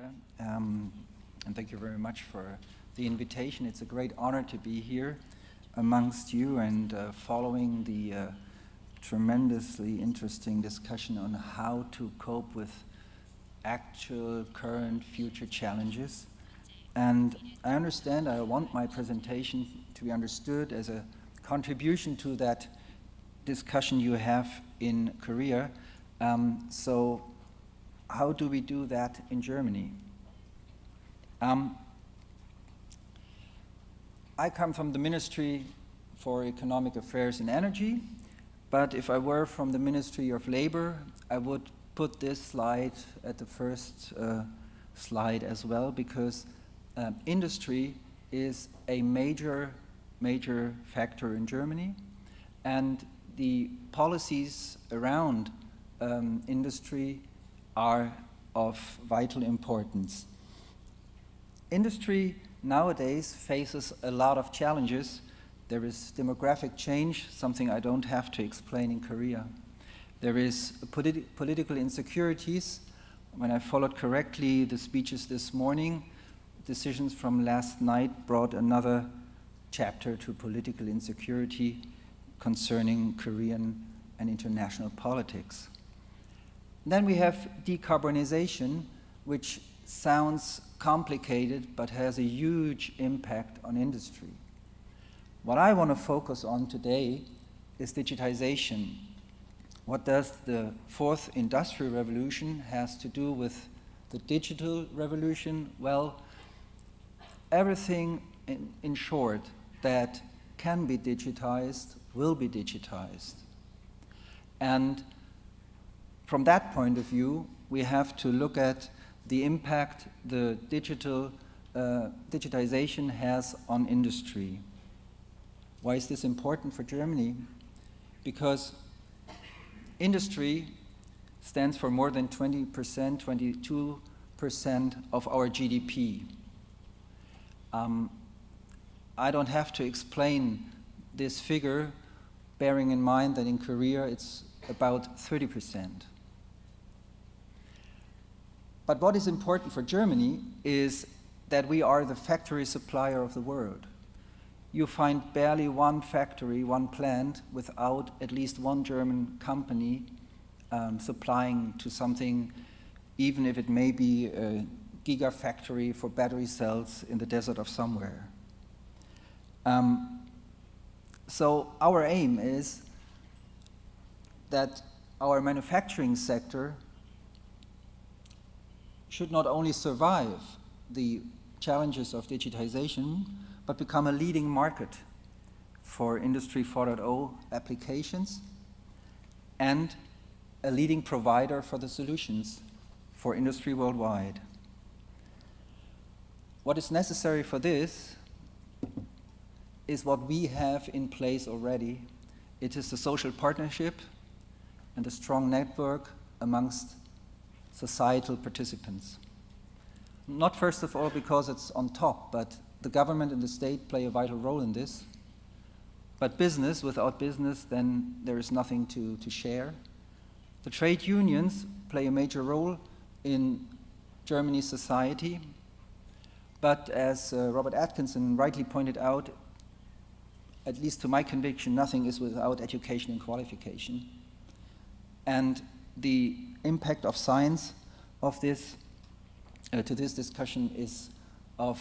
Chair, and thank you very much for the invitation. It's a great honor to be here amongst you and following the tremendously interesting discussion on how to cope with actual, current, future challenges. And I understand I want my presentation to be understood as a contribution to that discussion you have in Korea. So how do we do that in Germany? I come from the Ministry for Economic Affairs and Energy, but if I were from the Ministry of Labor, I would put this slide at the first slide as well, because industry is a major factor in Germany, and the policies around industry are of vital importance. Industry nowadays faces a lot of challenges. There is demographic change, something I don't have to explain in Korea. There is political insecurities. When I followed correctly the speeches this morning, decisions from last night brought another chapter to political insecurity concerning Korean and international politics. Then we have decarbonization, which sounds complicated but has a huge impact on industry. What I want to focus on today is digitization. What does the fourth industrial revolution has to do with the digital revolution? Well, everything in short that can be digitized will be digitized. And from that point of view, we have to look at the impact the digitization has on industry. Why is this important for Germany? Because industry stands for more than 20%, 22% of our GDP. I don't have to explain this figure, bearing in mind that in Korea it's about 30%. But what is important for Germany is that we are the factory supplier of the world. You find barely one factory, one plant, without at least one German company supplying to something, even if it may be a gigafactory for battery cells in the desert of somewhere. So our aim is that our manufacturing sector should not only survive the challenges of digitization, but become a leading market for Industry 4.0 applications and a leading provider for the solutions for industry worldwide. What is necessary for this is what we have in place already. It is the social partnership and a strong network amongst societal participants. Not first of all because it's on top, but the government and the state play a vital role in this. But business, without business, then there is nothing to share. The trade unions play a major role in Germany's society. But as Robert Atkinson rightly pointed out, at least to my conviction, nothing is without education and qualification. And the impact of science of this to this discussion is of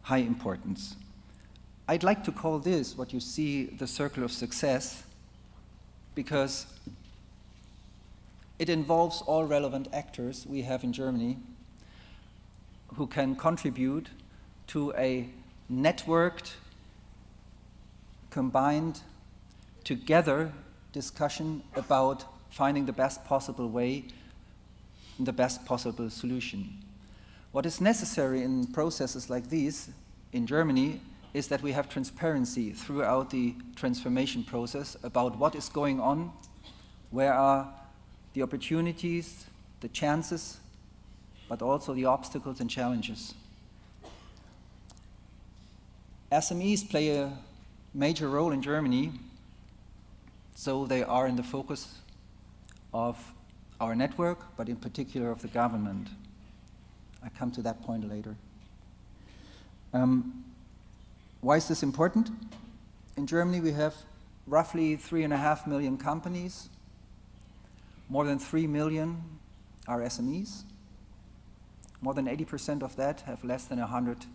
high importance. I'd like to call this, what you see, the circle of success, because it involves all relevant actors we have in Germany who can contribute to a networked, combined, together discussion about finding the best possible way, the best possible solution. What is necessary in processes like these in Germany is that we have transparency throughout the transformation process about what is going on, where are the opportunities, the chances, but also the obstacles and challenges. SMEs play a major role in Germany, so they are in the focus of our network, but in particular of the government. I come to that point later. Why is this important? In Germany, we have roughly 3.5 million companies. More than 3 million are SMEs. More than 80% of that have less than 100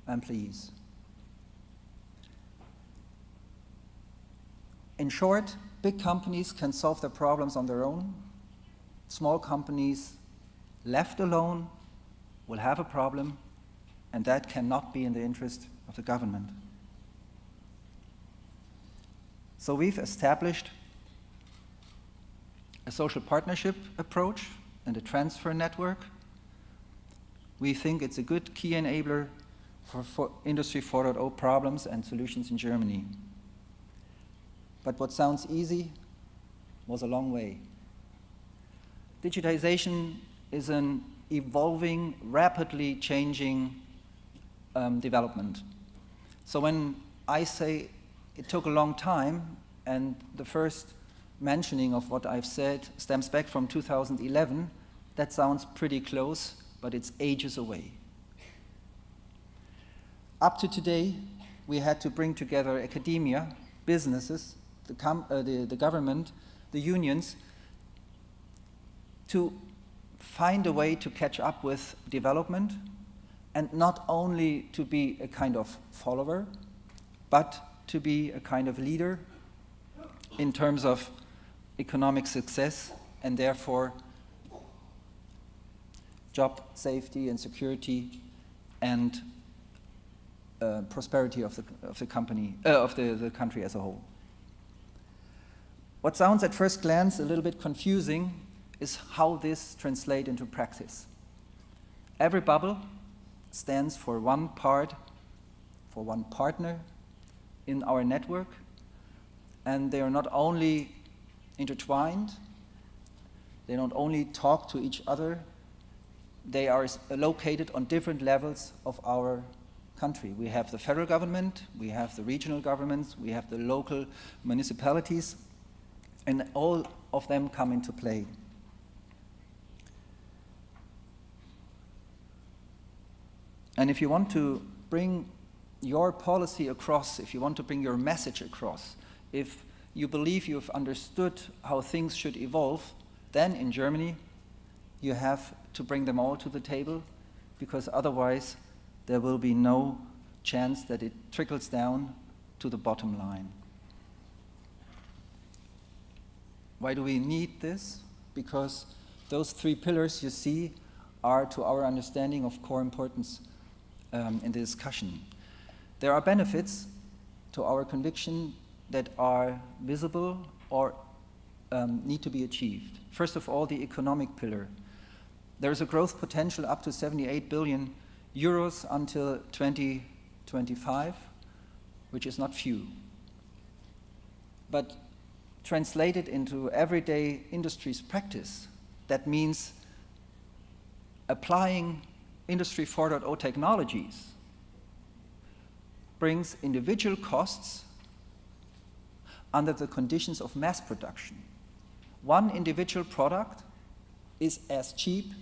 employees. In short, big companies can solve their problems on their own. Small companies, left alone, will have a problem, and that cannot be in the interest of the government. So we've established a social partnership approach and a transfer network. We think it's a good key enabler for Industry 4.0 problems and solutions in Germany. But what sounds easy was a long way. Digitization is an evolving, rapidly changing development. So when I say it took a long time, and the first mentioning of what I've said stems back from 2011, that sounds pretty close, but it's ages away. Up to today, we had to bring together academia, businesses, the government, the unions, to find a way to catch up with development, and not only to be a kind of follower, but to be a kind of leader in terms of economic success and therefore job safety and security and prosperity of the country as a whole. What sounds at first glance a little bit confusing is how this translates into practice. Every bubble stands for one part, for one partner in our network, and they are not only intertwined, they not only talk to each other, they are located on different levels of our country. We have the federal government, we have the regional governments, we have the local municipalities, and all of them come into play. And if you want to bring your policy across, if you want to bring your message across, if you believe you've understood how things should evolve, then in Germany you have to bring them all to the table, because otherwise there will be no chance that it trickles down to the bottom line. Why do we need this? Because those three pillars you see are, to our understanding, of core importance in the discussion. There are benefits to our conviction that are visible or need to be achieved. First of all, the economic pillar. There is a growth potential up to 78 billion euros until 2025, which is not few. But translated into everyday industry's practice, that means applying Industry 4.0 technologies brings individual costs under the conditions of mass production. One individual product is as cheap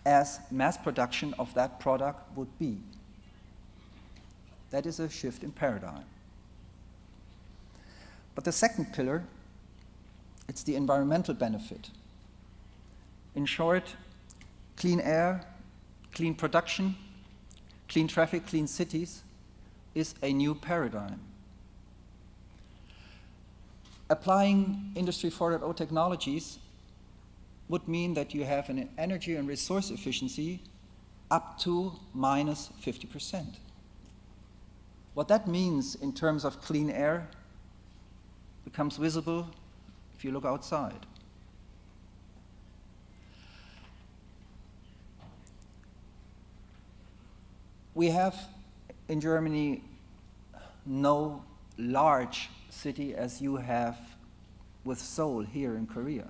as mass production of that product would be. That is a shift in paradigm. But the second pillar, it's the environmental benefit. In short, clean air, clean production, clean traffic, clean cities is a new paradigm. Applying Industry 4.0 technologies would mean that you have an energy and resource efficiency up to minus 50%. What that means in terms of clean air becomes visible if you look outside. We have in Germany no large city as you have with Seoul here in Korea.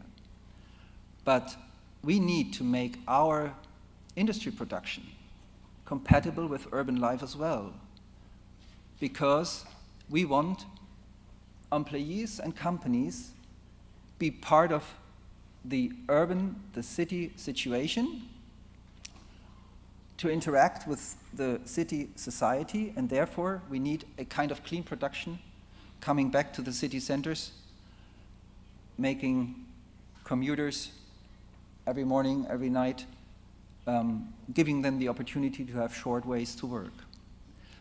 But we need to make our industry production compatible with urban life as well, because we want employees and companies be part of the city situation, to interact with the city society, and therefore we need a kind of clean production coming back to the city centers, making commuters every morning, every night, giving them the opportunity to have short ways to work.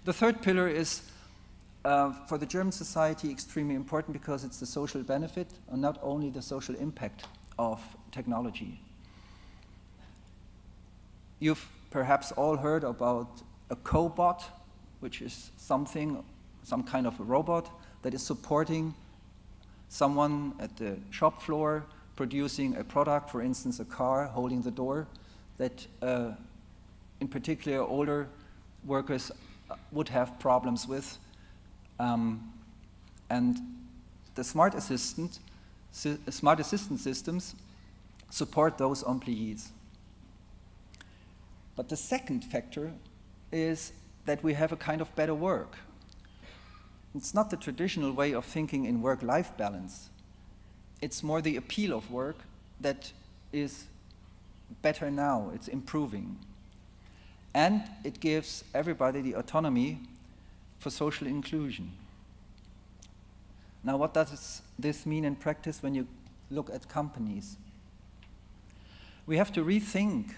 The third pillar is, for the German society, extremely important because it's the social benefit and not only the social impact of technology. You've perhaps all heard about a cobot, which is some kind of a robot that is supporting someone at the shop floor producing a product, for instance, a car, holding the door, that in particular older workers would have problems with. And the smart assistant systems support those employees. But the second factor is that we have a kind of better work. It's not the traditional way of thinking in work-life balance. It's more the appeal of work that is better now, it's improving. And it gives everybody the autonomy for social inclusion. Now, what does this mean in practice when you look at companies? We have to rethink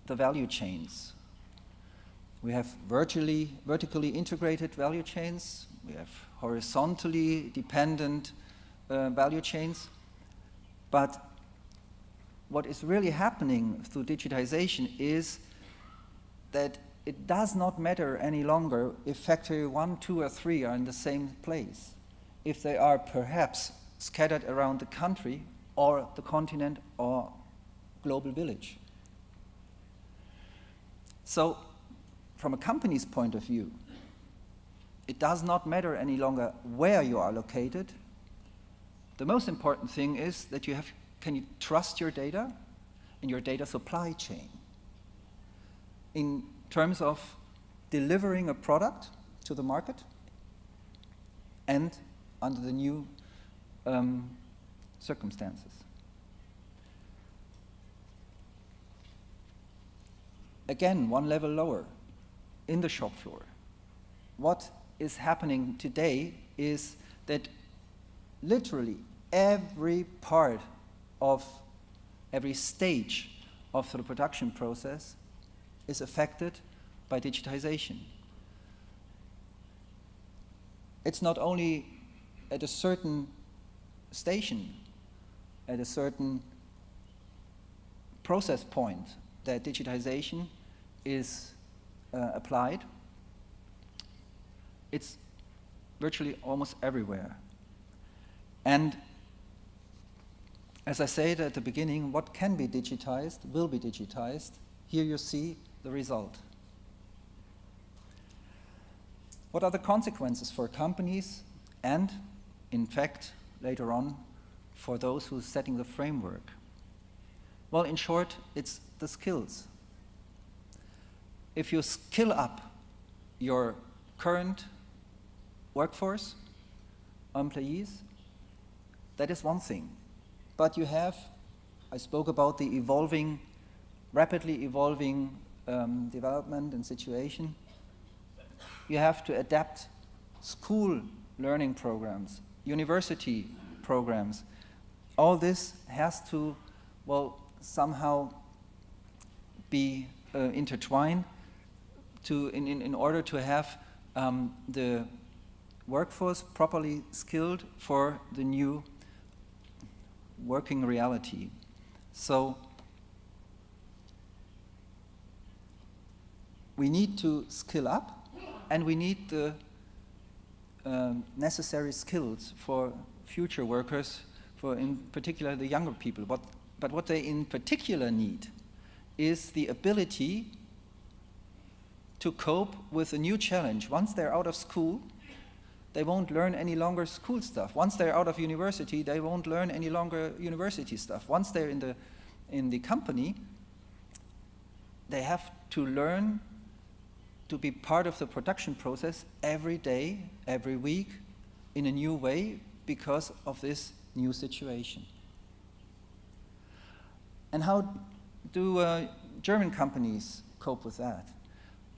the value chains. We have vertically integrated value chains. We have horizontally dependent value chains. But what is really happening through digitization is that it does not matter any longer if factory 1, 2, or 3 are in the same place, if they are perhaps scattered around the country or the continent or global village. So, from a company's point of view, it does not matter any longer where you are located. The most important thing is that can you trust your data and your data supply chain in terms of delivering a product to the market and under the new circumstances. Again, one level lower, in the shop floor. What is happening today is that literally every part of every stage of the production process is affected by digitization. It's not only at a certain station, at a certain process point that digitization is applied. It's virtually almost everywhere. And as I said at the beginning, what can be digitized will be digitized. Here you see the result. What are the consequences for companies and, in fact, later on, for those who are setting the framework? Well, in short, it's the skills. If you skill up your current workforce, employees, that is one thing. But you have, I spoke about the rapidly evolving development and situation. You have to adapt school learning programs, university programs. All this has to, somehow be intertwined in order to have the workforce properly skilled for the new working reality. So we need to skill up, and we need the necessary skills for future workers, for in particular the younger people. But what they in particular need is the ability to cope with a new challenge. Once they're out of school, they won't learn any longer school stuff. Once they're out of university, they won't learn any longer university stuff. Once they're in the company, they have to learn to be part of the production process every day, every week, in a new way because of this new situation. And how do German companies cope with that?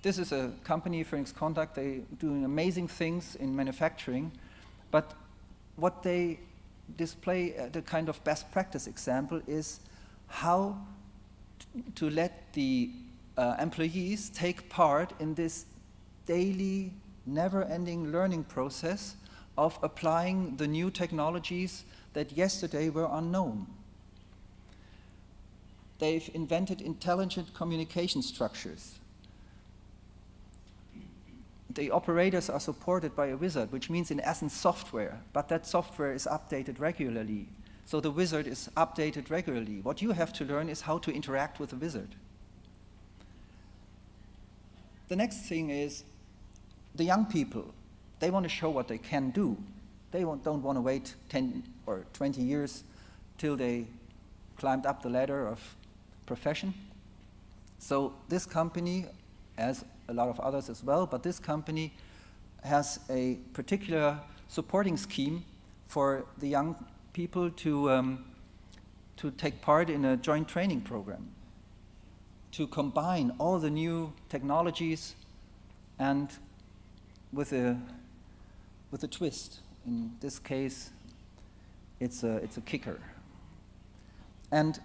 This is a company, Phoenix Contact. They're doing amazing things in manufacturing, but what they display, the kind of best practice example, is how to let the employees take part in this daily, never-ending learning process of applying the new technologies that yesterday were unknown. They've invented intelligent communication structures. The operators are supported by a wizard, which means in essence software, but that software is updated regularly. So the wizard is updated regularly. What you have to learn is how to interact with the wizard. The next thing is the young people. They want to show what they can do. They don't want to wait 10 or 20 years till they climbed up the ladder of profession. So this company, as a lot of others as well, but this company has a particular supporting scheme for the young people to take part in a joint training program, to combine all the new technologies and with a twist. In this case, it's a kicker. And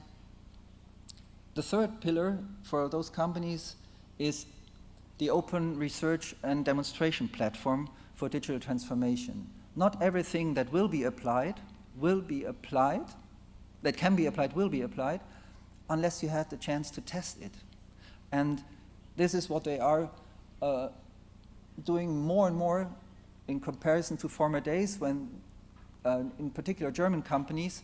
the third pillar for those companies is the open research and demonstration platform for digital transformation. Not everything that will be applied, that can be applied, will be applied, unless you had the chance to test it. And this is what they are doing more and more in comparison to former days when, in particular, German companies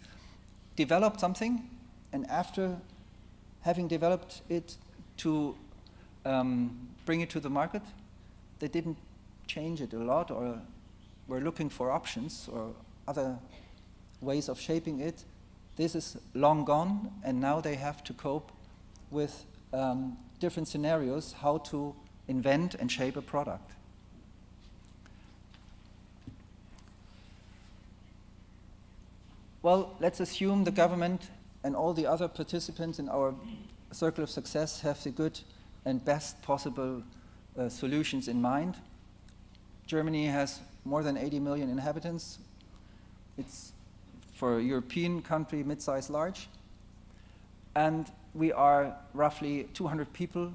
developed something, and after having developed it to bring it to the market, they didn't change it a lot or were looking for options or other ways of shaping it. This is long gone, and now they have to cope with different scenarios, how to invent and shape a product. Well, let's assume the government and all the other participants in our circle of success have the good and best possible solutions in mind. Germany has more than 80 million inhabitants. It's, for a European country, mid-size, large. And we are roughly 200 people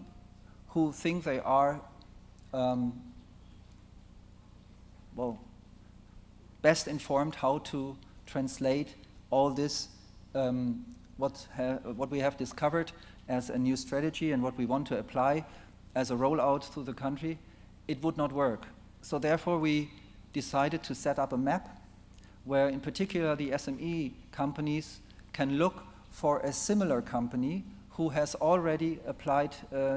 who think they are, best informed how to translate all this, what we have discovered as a new strategy and what we want to apply as a rollout through the country. It would not work. So therefore we decided to set up a map where in particular the SME companies can look for a similar company who has already applied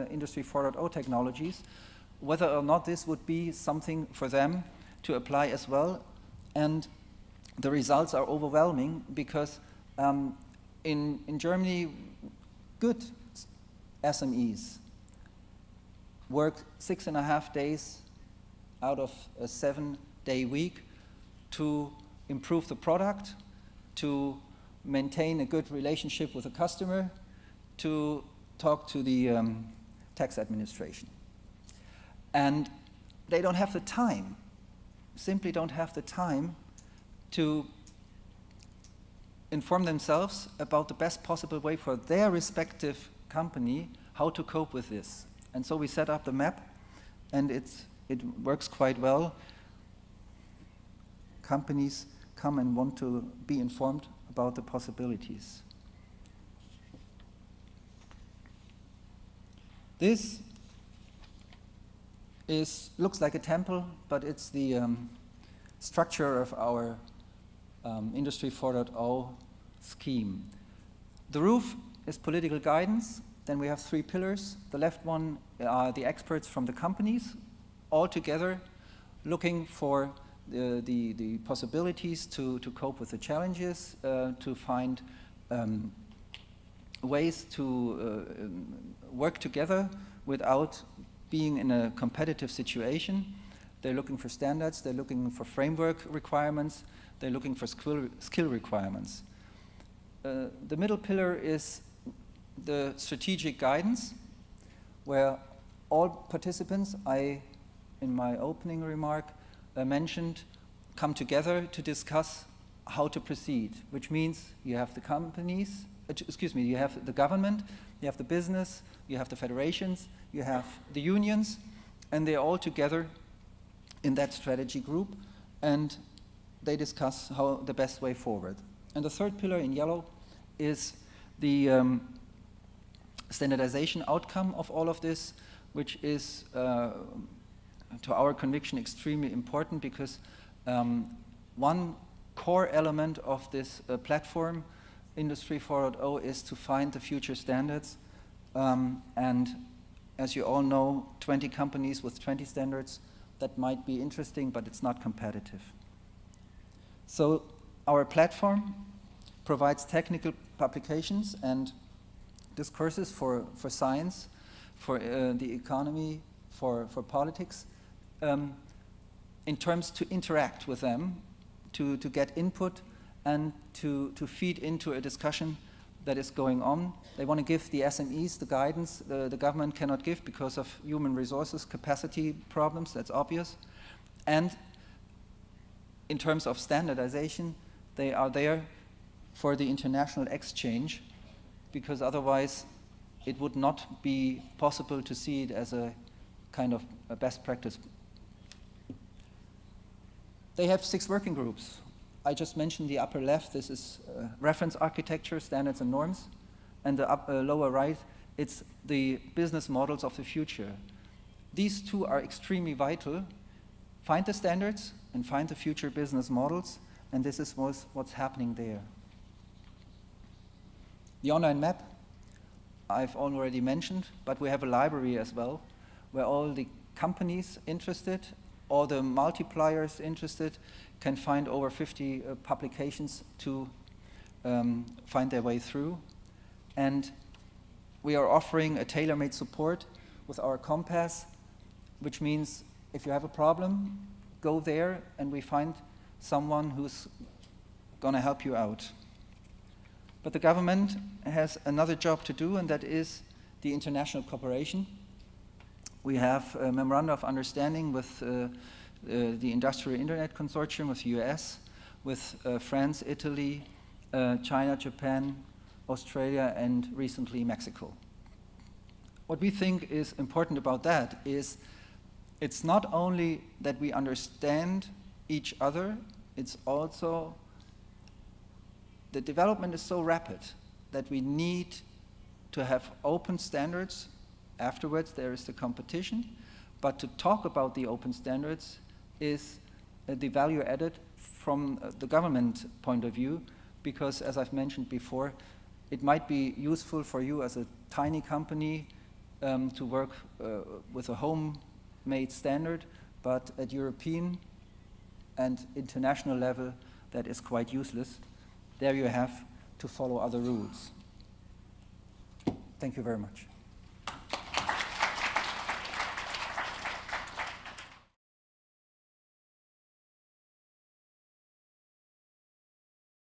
Industry 4.0 technologies, whether or not this would be something for them to apply as well. And the results are overwhelming because in Germany, good SMEs work 6.5 days out of a 7-day week to improve the product, to maintain a good relationship with the customer, to talk to the tax administration. And they don't have the time, simply don't have the time to inform themselves about the best possible way for their respective company how to cope with this. And so we set up the map, and it works quite well. Companies come and want to be informed about the possibilities. This looks like a temple, but it's the structure of our Industry 4.0 scheme. The roof is political guidance. Then we have 3 pillars. The left one are the experts from the companies, all together looking for the possibilities to cope with the challenges, to find ways to work together without being in a competitive situation. They're looking for standards, they're looking for framework requirements, they're looking for skill requirements. The middle pillar is the strategic guidance, where all participants, in my opening remark, mentioned, come together to discuss how to proceed, which means you have the companies, you have the government, you have the business, you have the federations, you have the unions, and they're all together in that strategy group, and they discuss how the best way forward. And the third pillar in yellow is the standardization outcome of all of this, which is, to our conviction, extremely important, because one core element of this platform, Industry 4.0, is to find the future standards. And as you all know, 20 companies with 20 standards, that might be interesting, but it's not competitive. So our platform provides technical publications and discourses for science, for the economy, for politics, in terms to interact with them, to get input, and to feed into a discussion that is going on. They want to give the SMEs the guidance the government cannot give because of human resources capacity problems, that's obvious. And in terms of standardization, they are there for the international exchange, because otherwise it would not be possible to see it as a kind of a best practice. They have 6 working groups. I just mentioned the upper left. This is reference architecture, standards and norms. And the lower right, it's the business models of the future. These two are extremely vital. Find the standards and find the future business models, and this is what's happening there. The online map, I've already mentioned, but we have a library as well, where all the companies interested, all the multipliers interested, can find over 50 publications to find their way through. And we are offering a tailor-made support with our compass, which means if you have a problem, go there and we find someone who's going to help you out. But the government has another job to do, and that is the international cooperation. We have a memorandum of understanding with the Industrial Internet Consortium with the US, with France, Italy, China, Japan, Australia, and recently Mexico. What we think is important about that is it's not only that we understand each other, it's also the development is so rapid that we need to have open standards. Afterwards, there is the competition. But to talk about the open standards is the value added from the government point of view, because, as I've mentioned before, it might be useful for you as a tiny company to work with a homemade standard, but at European and international level, that is quite useless. There you have to follow other rules. Thank you very much.